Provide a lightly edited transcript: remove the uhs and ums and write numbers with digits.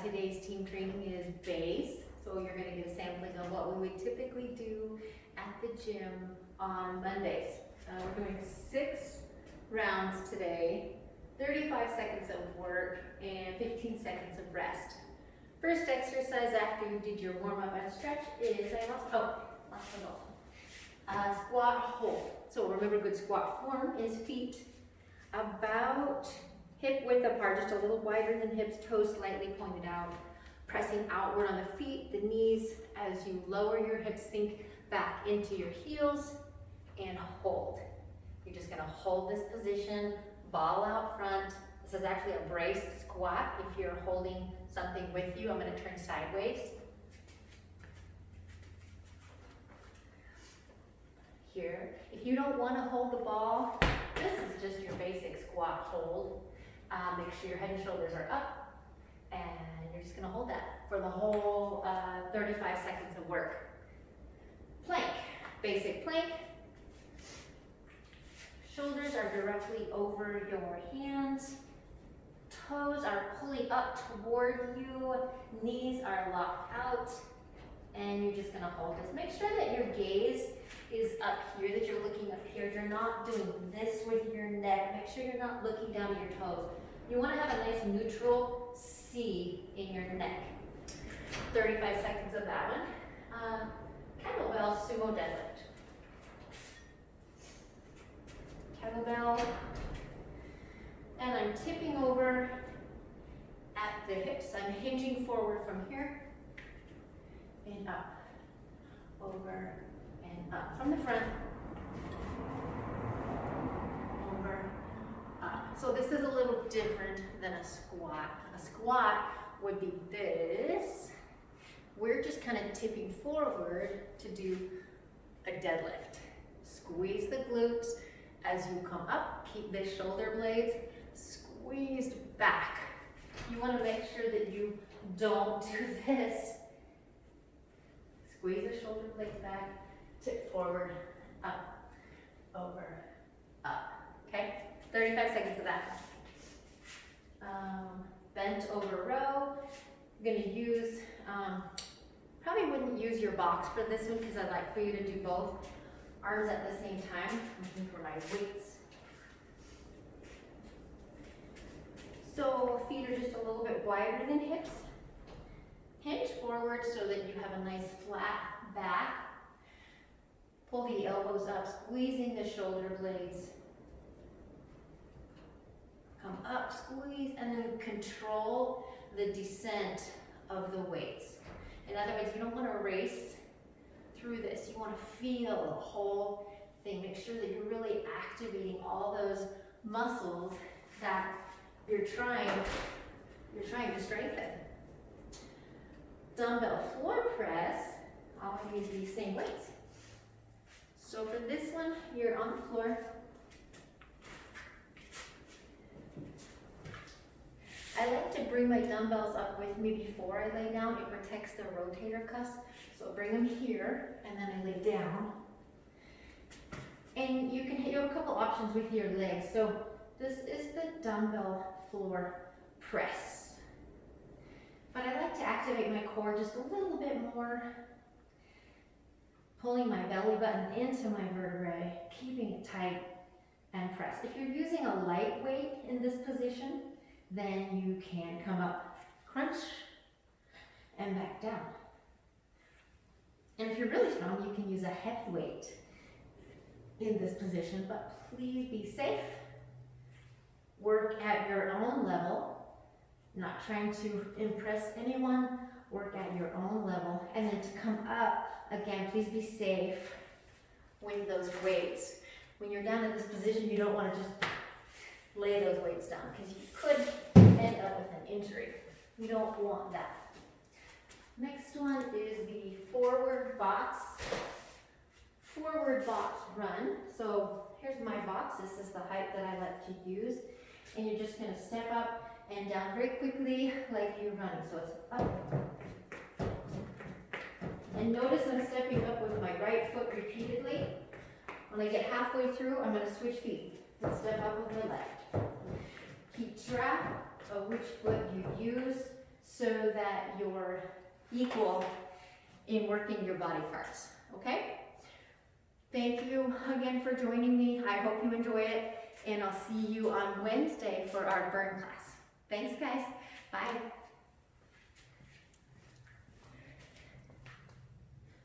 Today's team training is base, so you're gonna get a sampling of what we would typically do at the gym on Mondays. We're doing 6 rounds today, 35 seconds of work and 15 seconds of rest. First exercise after you did your warm up and stretch is, squat hold. So remember, good squat form is feet about hip width apart, just a little wider than hips, toes slightly pointed out, pressing outward on the feet, the knees, as you lower your hips, sink back into your heels and hold. You're just gonna hold this position, ball out front. This is actually a braced squat. If you're holding something with you, I'm gonna turn sideways. Here, if you don't wanna hold the ball, this is just your basic squat hold. Make sure your head and shoulders are up, and you're just gonna hold that for the whole 35 seconds of work. Plank, basic plank. Shoulders are directly over your hands. Toes are pulling up toward you. Knees are locked out, and you're just gonna hold this. Make sure that your gaze is up here, that you're looking up here. You're not doing this with your neck. Make sure you're not looking down at your toes. You want to have a nice neutral C in your neck. 35 seconds of that one. Kettlebell sumo deadlift. Kettlebell. And I'm tipping over at the hips. I'm hinging forward from here and up, over and up. From the front, over, up. So this is a little different than a squat. A squat would be this. We're just kind of tipping forward to do a deadlift. Squeeze the glutes as you come up. Keep the shoulder blades squeezed back. You want to make sure that you don't do this. Squeeze the shoulder blades back, tip forward, up, over, up. Okay? 35 seconds of that. Bent over row. I'm going to use, probably wouldn't use your box for this one because I'd like for you to do both arms at the same time. I'm looking for my weights. So feet are just a little bit wider than hips. Hinge forward so that you have a nice flat back. Pull the elbows up, squeezing the shoulder blades. Come up, squeeze, and then control the descent of the weights. In other words, you don't want to race through this. You want to feel the whole thing. Make sure that you're really activating all those muscles that you're trying to strengthen. Dumbbell floor press, I'll use these same weights. So for this one, you're on the floor. I like to bring my dumbbells up with me before I lay down. It protects the rotator cuffs. So bring them here, and then I lay down. And you have a couple options with your legs. So this is the dumbbell floor press. But I like to activate my core just a little bit more. Pulling my belly button into my vertebrae, keeping it tight and press. If you're using a light weight in this position, then you can come up, crunch, and back down. And if you're really strong, you can use a heavy weight in this position, but please be safe. Work at your own level, not trying to impress anyone. Work at your own level. And then to come up, again, please be safe with those weights. When you're down in this position, you don't want to just lay those weights down because you could end up with an injury. You don't want that. Next one is the forward box run. So here's my box. This is the height that I like to use. And you're just going to step up and down very quickly like you're running. So it's up. And notice I'm stepping up with my right foot repeatedly. When I get halfway through, I'm going to switch feet and step up with my left. Keep track of which foot you use. so that you're equal in working your body parts, okay? Thank you again for joining me. I hope you enjoy it, and I'll see you on Wednesday for our burn class. Thanks, guys. Bye.